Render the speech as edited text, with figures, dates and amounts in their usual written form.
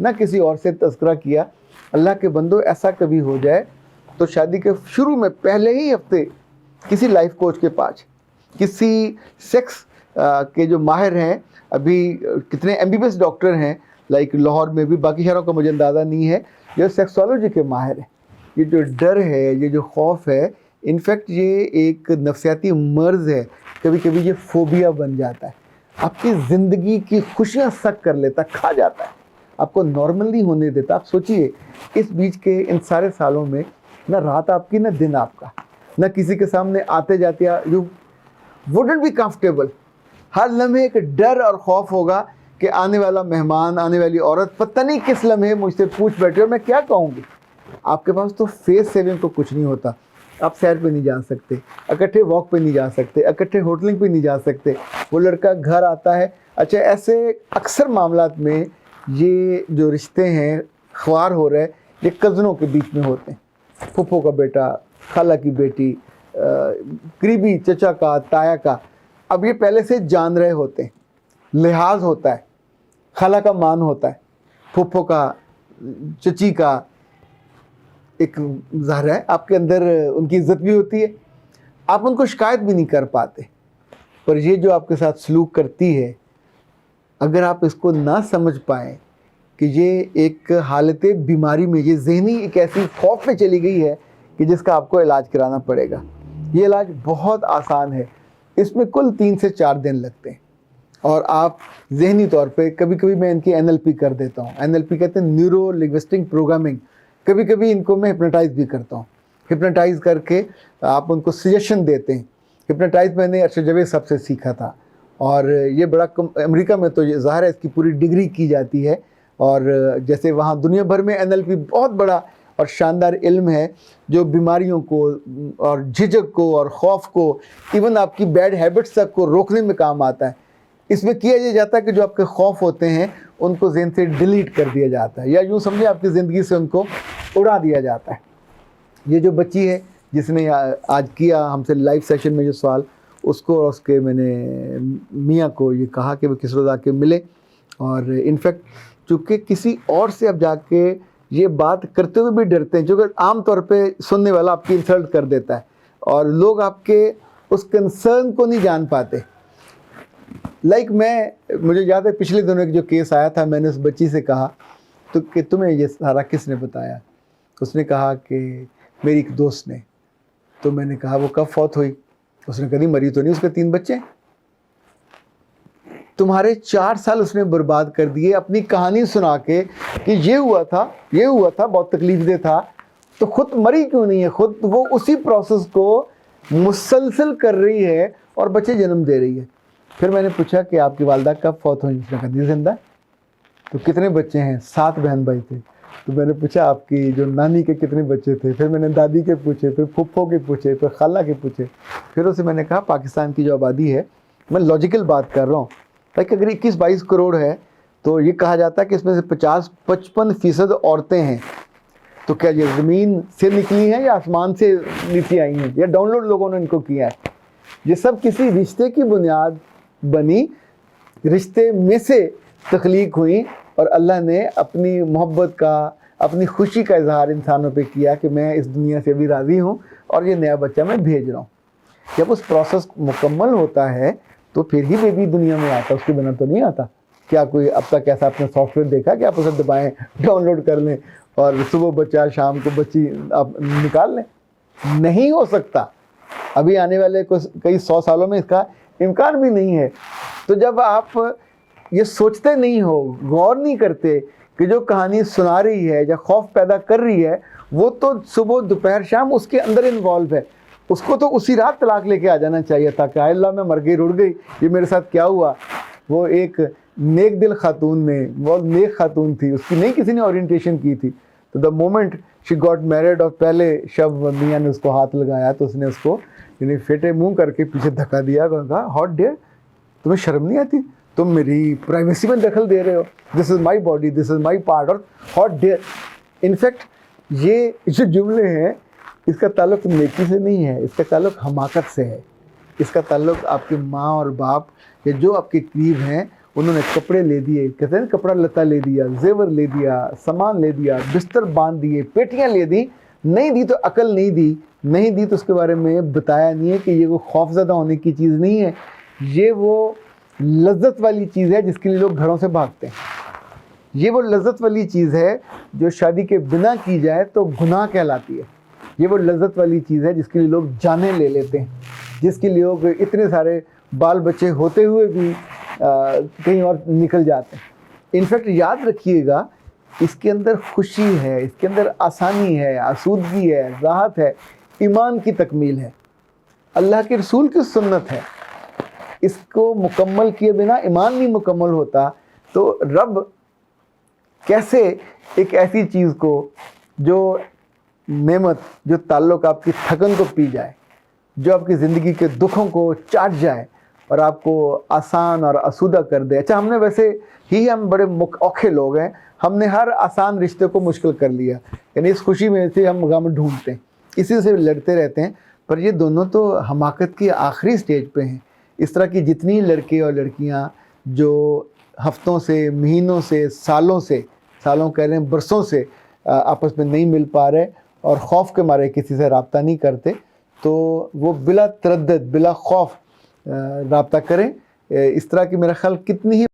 نہ کسی اور سے تذکرہ کیا. اللہ کے بندو ایسا کبھی ہو جائے تو شادی کے شروع میں پہلے ہی ہفتے کسی لائف کوچ کے پاس, کسی سیکس کے جو ماہر ہیں, ابھی کتنے MBBS ڈاکٹر ہیں لائک لاہور میں بھی, باقی شہروں کا مجھے اندازہ نہیں ہے, جو سیکسولوجی کے ماہر ہیں. یہ جو ڈر ہے, یہ جو خوف ہے, انفیکٹ یہ ایک نفسیاتی مرض ہے. کبھی کبھی یہ فوبیا بن جاتا ہے, آپ کی زندگی کی خوشیاں سک کر لیتا, کھا جاتا ہے, آپ کو نارمل نہیں ہونے دیتا. آپ سوچئے اس بیچ کے ان سارے سالوں میں نہ رات آپ کی نہ دن آپ کا, نہ کسی کے سامنے آتے جاتے یو ووڈنٹ بی کمفرٹیبل. ہر لمحے ایک ڈر اور خوف ہوگا کہ آنے والا مہمان, آنے والی عورت پتہ نہیں کس لمحے مجھ سے پوچھ بیٹھے اور میں کیا کہوں گی. آپ کے پاس تو فیس سیونگ کو کچھ نہیں ہوتا, آپ سیر پہ نہیں جا سکتے, اکٹھے واک پہ نہیں جا سکتے, اکٹھے ہوٹلنگ پہ نہیں جا سکتے. وہ لڑکا گھر آتا ہے. اچھا, ایسے اکثر معاملات میں یہ جو رشتے ہیں خوار ہو رہے, یہ کزنوں کے بیچ میں ہوتے ہیں, پھپھو کا بیٹا, خالہ کی بیٹی, قریبی چچا کا, تایا کا. اب یہ پہلے سے جان رہے ہوتے ہیں, لحاظ ہوتا ہے, خالہ کا مان ہوتا ہے, پھپھو کا, چچی کا, ایک ظاہر ہے آپ کے اندر ان کی عزت بھی ہوتی ہے. آپ ان کو شکایت بھی نہیں کر پاتے. پر یہ جو آپ کے ساتھ سلوک کرتی ہے, اگر آپ اس کو نہ سمجھ پائیں کہ یہ ایک حالت بیماری میں, یہ ذہنی ایک ایسی خوف میں چلی گئی ہے کہ جس کا آپ کو علاج کرانا پڑے گا. یہ علاج بہت آسان ہے, اس میں کل 3 سے 4 دن لگتے ہیں. اور آپ ذہنی طور پہ, کبھی کبھی میں ان کی NLP کر دیتا ہوں. NLP کہتے ہیں نیورو لنگوسٹک پروگرامنگ. کبھی کبھی ان کو میں ہپنوٹائز بھی کرتا ہوں. ہپنوٹائز کر کے آپ ان کو سجیشن دیتے ہیں. ہپنوٹائز میں نے ارشد جاوید صاحب سے سیکھا تھا, اور یہ بڑا امریکہ میں تو یہ ظاہر ہے اس کی پوری ڈگری کی جاتی ہے. اور جیسے وہاں دنیا بھر میں NLP بہت بڑا اور شاندار علم ہے جو بیماریوں کو اور جھجک کو اور خوف کو, ایون آپ کی بیڈ ہیبٹس تک کو روکنے میں کام آتا ہے. اس میں کیا یہ جاتا ہے کہ جو آپ کے خوف ہوتے ہیں ان کو ذہن سے ڈیلیٹ کر دیا جاتا ہے, یا یوں سمجھے آپ کی زندگی سے ان کو اڑا دیا جاتا ہے. یہ جو بچی ہے جس نے آج کیا ہم سے لائیو سیشن میں جو سوال, اس کو اور اس کے میں نے میاں کو یہ کہا کہ وہ کس روز آ کے ملے. اور انفیکٹ چونکہ کسی اور سے اب جا کے یہ بات کرتے ہوئے بھی ڈرتے ہیں, جو کہ عام طور پہ سننے والا آپ کی انسلٹ کر دیتا ہے, اور لوگ آپ کے اس کنسرن کو نہیں جان پاتے. لائک مجھے یاد ہے پچھلے دنوں ایک جو کیس آیا تھا, میں نے اس بچی سے کہا تو کہ تمہیں یہ سارا کس نے بتایا. اس نے کہا کہ میری ایک دوست نے. تو میں نے کہا وہ کب فوت ہوئی؟ اس نے کہا مری تو نہیں, اس کے 3 بچے. تمہارے 4 سال اس نے برباد کر دیے اپنی کہانی سنا کے کہ یہ ہوا تھا, یہ ہوا تھا, بہت تکلیف دہ تھا. تو خود مری کیوں نہیں ہے؟ خود وہ اسی پروسیس کو مسلسل کر رہی ہے اور بچے جنم دے رہی ہے. پھر میں نے پوچھا کہ آپ کی والدہ کب فوت ہوئی؟ اس نے کہا زندہ. تو کتنے بچے ہیں؟ 7 بہن بھائی تھے. تو میں نے پوچھا آپ کی جو نانی کے کتنے بچے تھے؟ پھر میں نے دادی کے پوچھے, پھر پھپھو کے پوچھے, پھر خالہ کے پوچھے. پھر اسے میں نے کہا پاکستان کی جو آبادی ہے, میں لاجیکل بات کر رہا ہوں, تاکہ اگر 21-22 کروڑ ہے تو یہ کہا جاتا ہے کہ اس میں سے 50-55% عورتیں ہیں. تو کیا یہ زمین سے نکلی ہیں یا آسمان سے نیچے آئی ہیں, یا ڈاؤن لوڈ لوگوں نے ان کو کیا ہے؟ یہ سب کسی رشتے کی بنیاد بنی, رشتے میں سے تخلیق ہوئی, اور اللہ نے اپنی محبت کا, اپنی خوشی کا اظہار انسانوں پہ کیا کہ میں اس دنیا سے بھی راضی ہوں اور یہ نیا بچہ میں بھیج رہا ہوں. جب اس پروسیس مکمل ہوتا ہے تو پھر ہی بیبی دنیا میں آتا, اس کے بنا تو نہیں آتا. کیا کوئی اب تک ایسا آپ نے سافٹ ویئر دیکھا کہ آپ اسے دبائیں, ڈاؤن لوڈ کر لیں اور صبح بچہ شام کو بچی آپ نکال لیں؟ نہیں ہو سکتا. ابھی آنے والے کئی 100 سالوں میں اس کا امکان بھی نہیں ہے. تو جب آپ یہ سوچتے نہیں ہو, غور نہیں کرتے کہ جو کہانی سنا رہی ہے یا خوف پیدا کر رہی ہے وہ تو صبح دوپہر شام اس کے اندر انوالو ہے, اس کو تو اسی رات طلاق لے کے آ جانا چاہیے تھا کہ اللہ میں مر گئی, رڑ گئی, یہ میرے ساتھ کیا ہوا. وہ ایک نیک دل خاتون نے, وہ نیک خاتون تھی, اس کی نہیں کسی نے اورینٹیشن کی تھی. تو the moment she got married, اور پہلے شب میاں نے اس کو ہاتھ لگایا تو اس نے اس کو یعنی پھیٹے منہ کر کے پیچھے دھکا دیا, کہا ہاٹ ڈیئر, تمہیں شرم نہیں آتی؟ تم میری پرائیویسی میں دخل دے رہے ہو, this is my body, this is my part, اور ہاٹ ڈیئر. انفیکٹ یہ جو جملے ہیں اس کا تعلق نیکی سے نہیں ہے, اس کا تعلق حماقت سے ہے. اس کا تعلق آپ کے ماں اور باپ یا جو آپ کے قریب ہیں انہوں نے کپڑے لے دیے، کہتے ہیں کپڑا لتا لے دیا، زیور لے دیا، سامان لے دیا، بستر باندھ دیے، پیٹیاں لے دی، نہیں دی تو عقل نہیں دی، نہیں دی تو اس کے بارے میں بتایا نہیں ہے کہ یہ وہ خوف زدہ ہونے کی چیز نہیں ہے، یہ وہ لذت والی چیز ہے جس کے لیے لوگ گھروں سے بھاگتے ہیں، یہ وہ لذت والی چیز ہے جو شادی کے بنا کی جائے تو گناہ کہلاتی ہے، یہ وہ لذت والی چیز ہے جس کے لیے لوگ جانیں لے لیتے ہیں، جس کے لیے لوگ اتنے سارے بال بچے ہوتے ہوئے بھی کہیں اور نکل جاتے ہیں۔ انفیکٹ یاد رکھیے گا، اس کے اندر خوشی ہے، اس کے اندر آسانی ہے، آسودگی ہے، راحت ہے، ایمان کی تکمیل ہے، اللہ کے رسول کی سنت ہے۔ اس کو مکمل کیے بنا ایمان نہیں مکمل ہوتا، تو رب کیسے ایک ایسی چیز کو جو نعمت، جو تعلق آپ کی تھکن کو پی جائے، جو آپ کی زندگی کے دکھوں کو چاٹ جائے اور آپ کو آسان اور آسودہ کر دے۔ اچھا، ہم نے ویسے ہی ہم بڑے اوکھے لوگ ہیں، ہم نے ہر آسان رشتے کو مشکل کر لیا، یعنی اس خوشی میں سے ہم غم ڈھونڈتے ہیں، اسی سے لڑتے رہتے ہیں، پر یہ دونوں تو حماقت کی آخری سٹیج پہ ہیں۔ اس طرح کی جتنی لڑکے اور لڑکیاں جو ہفتوں سے، مہینوں سے، سالوں کہہ رہے ہیں برسوں سے آپس میں نہیں مل پا رہے اور خوف کے مارے کسی سے رابطہ نہیں کرتے، تو وہ بلا تردد، بلا خوف رابطہ کریں۔ اس طرح کی میرا خیال کتنی ہی